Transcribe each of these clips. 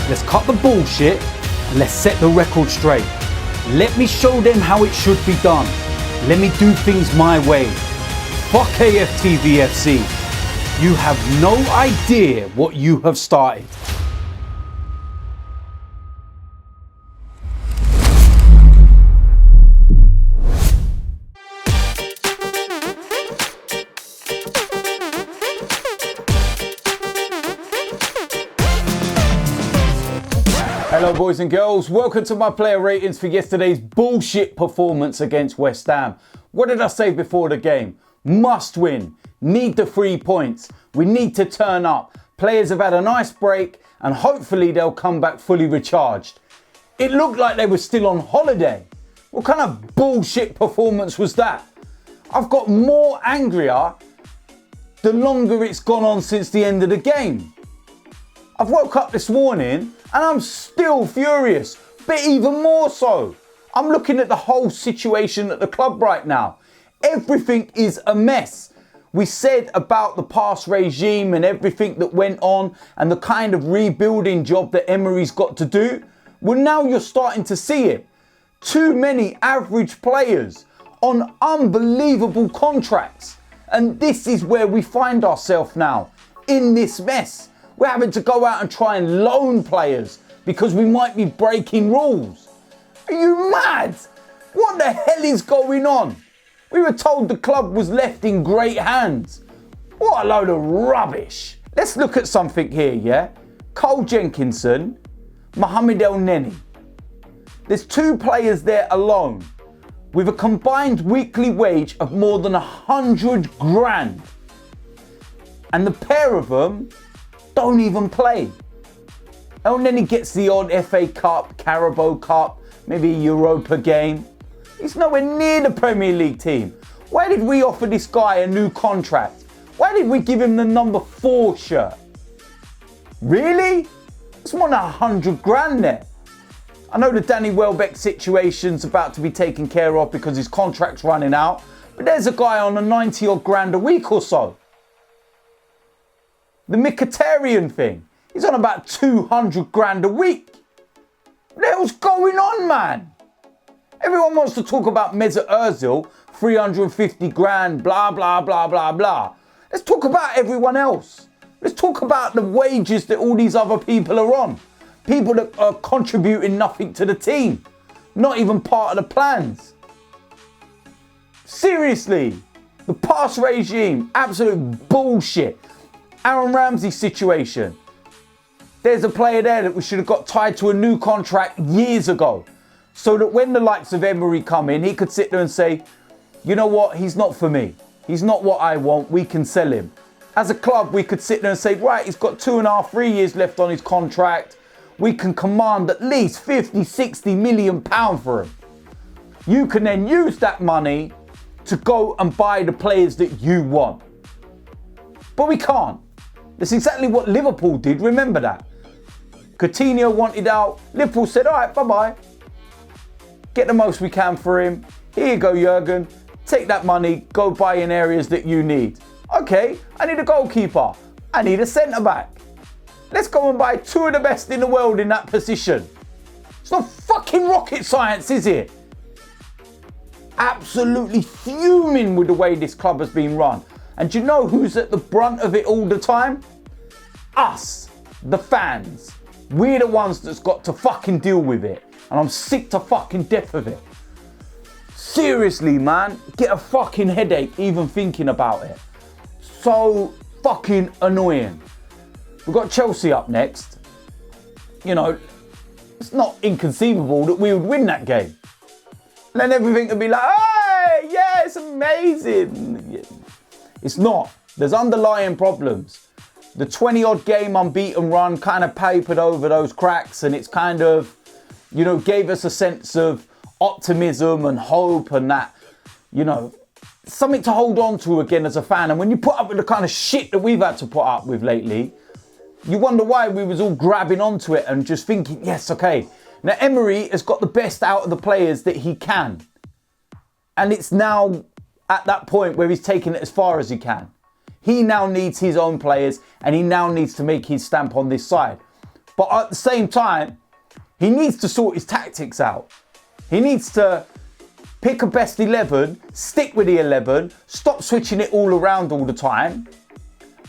Let's cut the bullshit and let's set the record straight. Let me show them how it should be done. Let me do things my way. Fuck AFTVFC. You have no idea what you have started. Hello boys and girls, welcome to my player ratings for yesterday's bullshit performance against West Ham. What did I say before the game? Must win, need the 3 points, we need to turn up. Players have had a nice break and hopefully they'll come back fully recharged. It looked like they were still on holiday. What kind of bullshit performance was that? I've got more angrier the longer it's gone on since the end of the game. I've woke up this morning and I'm still furious, but even more so. I'm looking at the whole situation at the club right now. Everything is a mess. We said about the past regime and everything that went on and the kind of rebuilding job that Emery's got to do. Well, now you're starting to see it. Too many average players on unbelievable contracts. And this is where we find ourselves now, in this mess. We're having to go out and try and loan players because we might be breaking rules. Are you mad? What the hell is going on? We were told the club was left in great hands. What a load of rubbish. Let's look at something here, yeah? Cole Jenkinson, Mohamed El Neni. There's 2 players there alone with a combined weekly wage of more than 100 grand. And the pair of them don't even play. El Neni gets the odd FA Cup, Carabao Cup, maybe a Europa game. He's nowhere near the Premier League team. Why did we offer this guy a new contract? Why did we give him the number 4 shirt? Really? It's more than 100 grand there. I know the Danny Welbeck situation's about to be taken care of because his contract's running out, but there's a guy on a 90 odd grand a week or so. The Mkhitaryan thing, he's on about 200 grand a week. What the hell's going on, man? Everyone wants to talk about Mesut Ozil, 350 grand, blah, blah, blah, blah, blah. Let's talk about everyone else. Let's talk about the wages that all these other people are on. People that are contributing nothing to the team. Not even part of the plans. Seriously, the past regime, absolute bullshit. Aaron Ramsey situation. There's a player there that we should have got tied to a new contract years ago. So that when the likes of Emery come in, he could sit there and say, you know what, he's not for me. He's not what I want, we can sell him. As a club, we could sit there and say, right, he's got 2.5, 3 years left on his contract. We can command at least 50, 60 million pounds for him. You can then use that money to go and buy the players that you want. But we can't. That's exactly what Liverpool did, remember that. Coutinho wanted out, Liverpool said, all right, bye-bye. Get the most we can for him. Here you go, Jurgen. Take that money, go buy in areas that you need. Okay, I need a goalkeeper. I need a centre-back. Let's go and buy 2 of the best in the world in that position. It's not fucking rocket science, is it? Absolutely fuming with the way this club has been run. And do you know who's at the brunt of it all the time? Us, the fans. We're the ones that's got to fucking deal with it. And I'm sick to fucking death of it. Seriously, man, get a fucking headache even thinking about it. So fucking annoying. We've got Chelsea up next. You know, it's not inconceivable that we would win that game. And then everything would be like, hey, yeah, it's amazing. It's not. There's underlying problems. The 20-odd game unbeaten run kind of papered over those cracks, and it's kind of, you know, gave us a sense of optimism and hope and that, you know, something to hold on to again as a fan. And when you put up with the kind of shit that we've had to put up with lately, you wonder why we was all grabbing onto it and just thinking, yes, okay. Now, Emery has got the best out of the players that he can. And it's now at that point where he's taking it as far as he can. He now needs his own players and he now needs to make his stamp on this side. But at the same time, he needs to sort his tactics out. He needs to pick a best 11, stick with the 11, stop switching it all around all the time,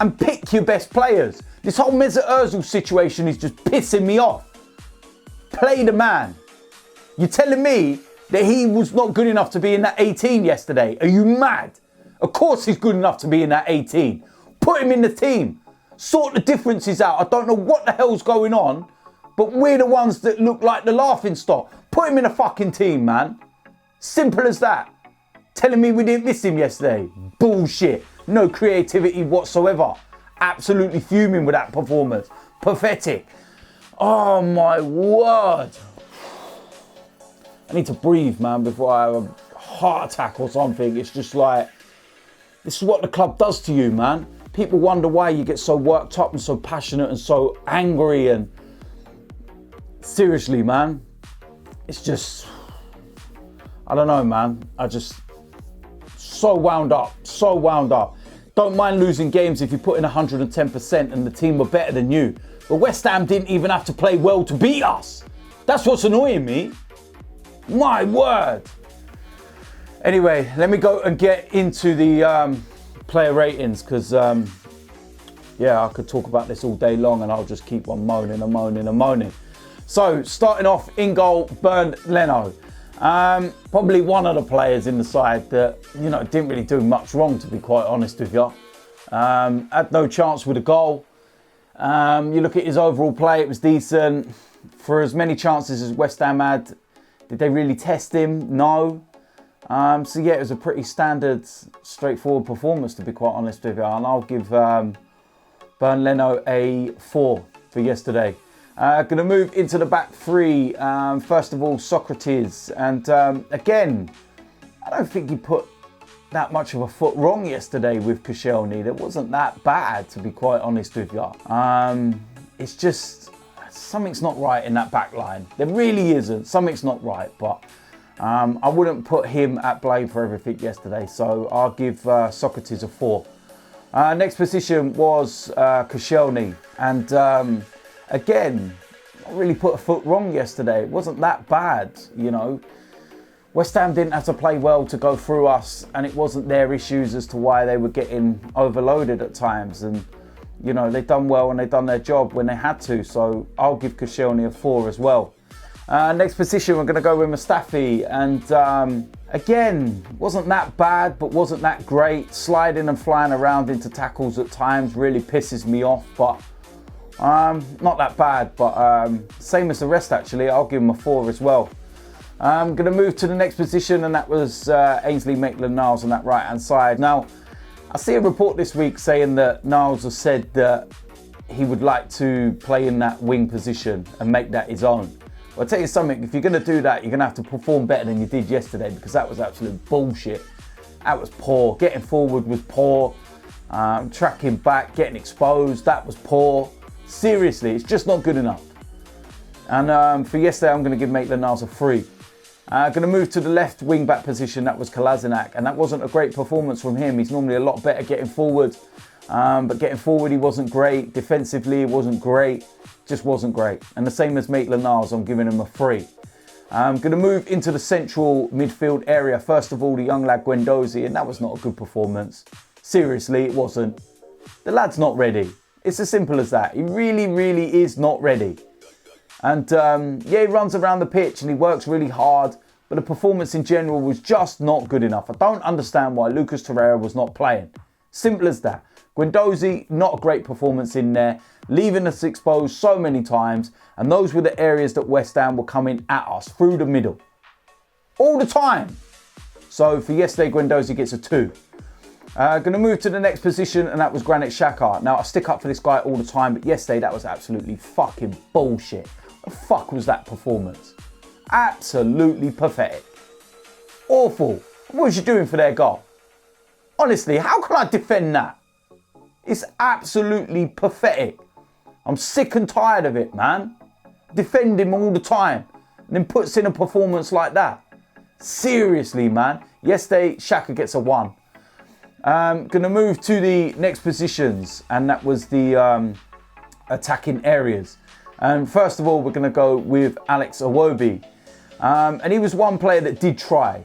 and pick your best players. This whole Mesut Ozil situation is just pissing me off. Play the man. You're telling me that he was not good enough to be in that 18 yesterday? Are you mad? Of course he's good enough to be in that 18. Put him in the team. Sort the differences out. I don't know what the hell's going on, but we're the ones that look like the laughing stock. Put him in a fucking team, man. Simple as that. Telling me we didn't miss him yesterday. Bullshit. No creativity whatsoever. Absolutely fuming with that performance. Pathetic. Oh my word. I need to breathe, man, before I have a heart attack or something. It's just like, this is what the club does to you, man. People wonder why you get so worked up and so passionate and so angry, and seriously, man, it's just, I don't know, man. I just, so wound up. Don't mind losing games if you put in 110% and the team were better than you. But West Ham didn't even have to play well to beat us. That's what's annoying me. My word. Anyway, let me go and get into the player ratings, because, yeah, I could talk about this all day long and I'll just keep on moaning. So, starting off, in goal, Bernd Leno. Probably one of the players in the side that, you know, didn't really do much wrong, to be quite honest with you. Had no chance with a goal. You look at his overall play, it was decent. For as many chances as West Ham had, did they really test him? No. So yeah, it was a pretty standard, straightforward performance, to be quite honest with you. And I'll give Bernd Leno a 4 for yesterday. Going to move into the back three. First of all, Socrates. And again, I don't think he put that much of a foot wrong yesterday with Koscielny. It wasn't that bad, to be quite honest with you. It's just, something's not right in that back line. There really isn't. Something's not right. But I wouldn't put him at blame for everything yesterday. So I'll give Socrates a 4. Next position was Koscielny. And again, I really put a foot wrong yesterday. It wasn't that bad, you know. West Ham didn't have to play well to go through us, and it wasn't their issues as to why they were getting overloaded at times. And, you know, they've done well and they've done their job when they had to. So I'll give Koscielny a 4 as well. Next position, we're going to go with Mustafi. And again, wasn't that bad, but wasn't that great. Sliding and flying around into tackles at times really pisses me off. But not that bad, but same as the rest actually. I'll give him a 4 as well. I'm going to move to the next position, and that was Ainsley Maitland-Niles on that right-hand side. Now, I see a report this week saying that Niles has said that he would like to play in that wing position and make that his own. Well, I'll tell you something, if you're going to do that, you're going to have to perform better than you did yesterday, because that was absolute bullshit. That was poor. Getting forward was poor. Tracking back, getting exposed, that was poor. Seriously, it's just not good enough. And for yesterday, I'm going to give Maitland-Niles a 3. Going to move to the left wing-back position, that was Kolasinac. And that wasn't a great performance from him. He's normally a lot better getting forward. But getting forward, he wasn't great. Defensively, it wasn't great. Just wasn't great. And the same as Maitland-Niles, I'm giving him a 3. I'm going to move into the central midfield area. First of all, the young lad Gwen Dozy, and that was not a good performance. Seriously, it wasn't. The lad's not ready. It's as simple as that. He really, really is not ready. And yeah, he runs around the pitch and he works really hard, but the performance in general was just not good enough. I don't understand why Lucas Torreira was not playing. Simple as that. Gwen Dozy, not a great performance in there, leaving us exposed so many times, and those were the areas that West Ham were coming at us through the middle. All the time. So for yesterday, Gwen Dozy gets a 2. Going to move to the next position, and that was Granit Xhaka. Now, I stick up for this guy all the time, but yesterday that was absolutely fucking bullshit. What the fuck was that performance? Absolutely pathetic. Awful. What was you doing for their goal? Honestly, how can I defend that? It's absolutely pathetic. I'm sick and tired of it, man. Defend him all the time, and then puts in a performance like that. Seriously, man. Yesterday, Xhaka gets a 1. Going to move to the next positions, and that was the attacking areas. And first of all, we're going to go with Alex Iwobi. And he was one player that did try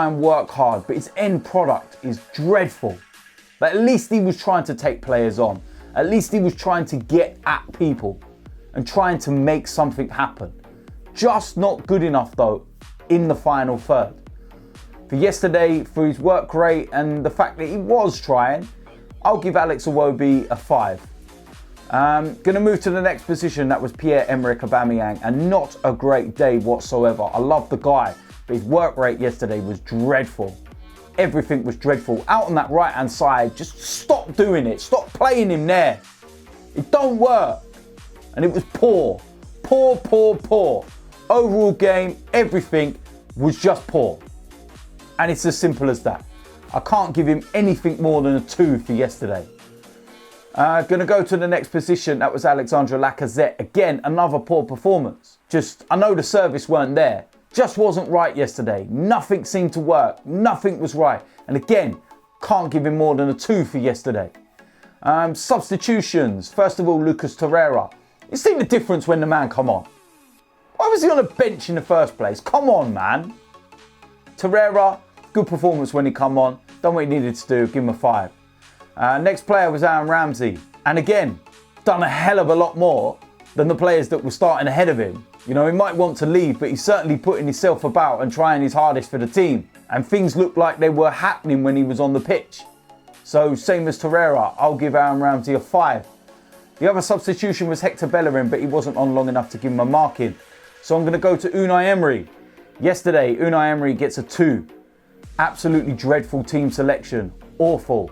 and work hard, but his end product is dreadful. But at least he was trying to take players on. At least he was trying to get at people and trying to make something happen. Just not good enough though in the final third. For yesterday, for his work rate and the fact that he was trying, I'll give Alex Iwobi a 5. Gonna move to the next position. That was Pierre, Emerick, Aubameyang, and not a great day whatsoever. I love the guy, but his work rate yesterday was dreadful. Everything was dreadful. Out on that right hand side, just stop doing it. Stop playing him there. It don't work. And it was poor. Poor. Overall game, everything was just poor. And it's as simple as that. I can't give him anything more than a 2 for yesterday. Gonna go to the next position. That was Alexandre Lacazette. Again, another poor performance. I know the service weren't there. Just wasn't right yesterday. Nothing seemed to work. Nothing was right. And again, can't give him more than a 2 for yesterday. Substitutions. First of all, Lucas Torreira. You seen the difference when the man come on. Why was he on a bench in the first place? Come on, man. Torreira, good performance when he come on. Done what he needed to do. Give him a 5. Next player was Ramsey. And again, done a hell of a lot more than the players that were starting ahead of him. You know, he might want to leave, but he's certainly putting himself about and trying his hardest for the team. And things looked like they were happening when he was on the pitch. So same as Torreira, I'll give Ramsey a 5. The other substitution was Hector Bellerin, but he wasn't on long enough to give him a marking. So I'm going to go to Unai Emery. Yesterday, Unai Emery gets a 2. Absolutely dreadful team selection. Awful.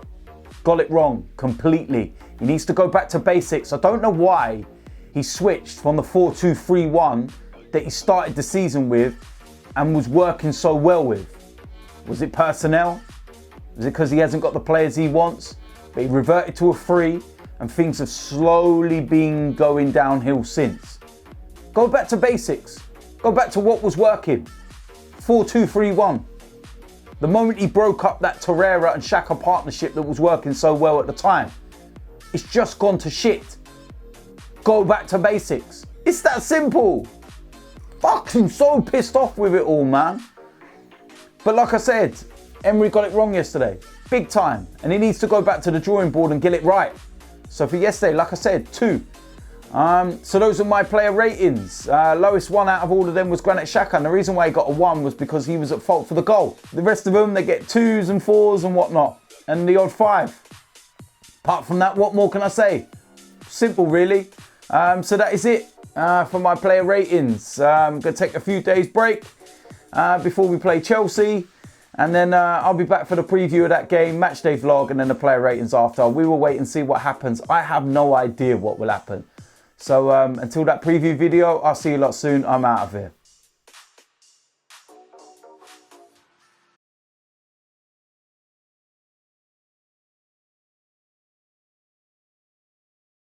Got it wrong completely. He needs to go back to basics. I don't know why he switched from the 4-2-3-1 that he started the season with and was working so well with. Was it personnel? Was it because he hasn't got the players he wants? But he reverted to a 3 and things have slowly been going downhill since. Go back to basics. Go back to what was working. 4-2-3-1. The moment he broke up that Torreira and Xhaka partnership that was working so well at the time, it's just gone to shit. Go back to basics. It's that simple. Fucking so pissed off with it all, man. But like I said, Emery got it wrong yesterday. Big time. And he needs to go back to the drawing board and get it right. So for yesterday, like I said, 2. So those are my player ratings. Lowest one out of all of them was Granit Xhaka. And the reason why he got a 1 was because he was at fault for the goal. The rest of them, they get 2s and 4s and whatnot. And the odd 5. Apart from that, what more can I say? Simple, really. So that is it for my player ratings. I'm going to take a few days break before we play Chelsea. And then I'll be back for the preview of that game, matchday vlog, and then the player ratings after. We will wait and see what happens. I have no idea what will happen. So until that preview video, I'll see you lot soon. I'm out of here.